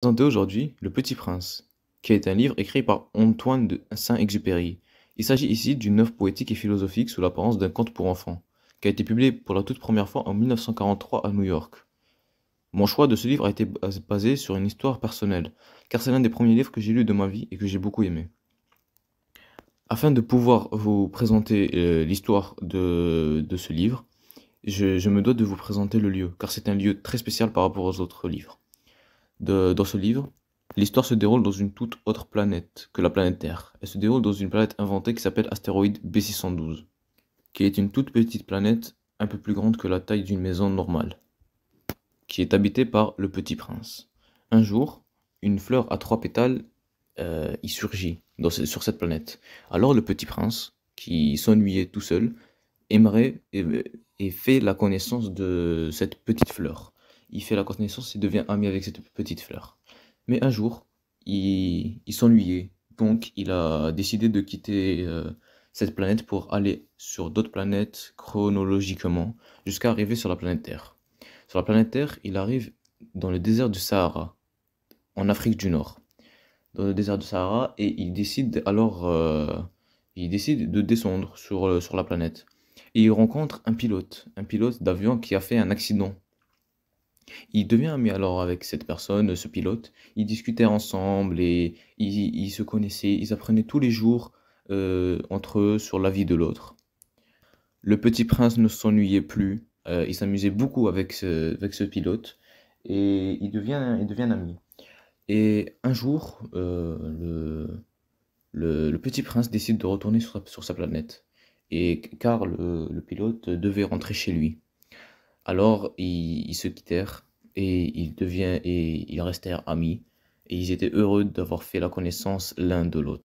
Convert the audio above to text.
Présenter aujourd'hui Le Petit Prince, qui est un livre écrit par Antoine de Saint-Exupéry. Il s'agit ici d'une œuvre poétique et philosophique sous l'apparence d'un conte pour enfants, qui a été publié pour la toute première fois en 1943 à New York. Mon choix de ce livre a été basé sur une histoire personnelle, car c'est l'un des premiers livres que j'ai lus de ma vie et que j'ai beaucoup aimé. Afin de pouvoir vous présenter l'histoire de ce livre, je me dois de vous présenter le lieu, car c'est un lieu très spécial par rapport aux autres livres. Dans ce livre, l'histoire se déroule dans une toute autre planète que la planète Terre. Elle se déroule dans une planète inventée qui s'appelle astéroïde B612, qui est une toute petite planète un peu plus grande que la taille d'une maison normale, qui est habitée par le Petit Prince. Un jour, une fleur à 3 pétales y surgit sur cette planète. Alors le Petit Prince, qui s'ennuyait tout seul, aimerait et fait la connaissance de cette petite fleur. Il fait la connaissance et devient ami avec cette petite fleur. Mais un jour, il s'ennuyait, donc il a décidé de quitter cette planète pour aller sur d'autres planètes chronologiquement, jusqu'à arriver sur la planète Terre. Sur la planète Terre, il arrive dans le désert du Sahara, en Afrique du Nord. Dans le désert du Sahara, et il décide de descendre sur la planète. Et il rencontre un pilote d'avion qui a fait un accident. Il devient ami alors avec cette personne, ce pilote. Ils discutaient ensemble et ils se connaissaient. Ils apprenaient tous les jours entre eux sur la vie de l'autre. Le petit prince ne s'ennuyait plus. Il s'amusait beaucoup avec ce pilote et il devient ami. Et un jour, le petit prince décide de retourner sur sa planète. Et car le pilote devait rentrer chez lui. Alors ils se quittèrent et ils restèrent amis. Et ils étaient heureux d'avoir fait la connaissance l'un de l'autre.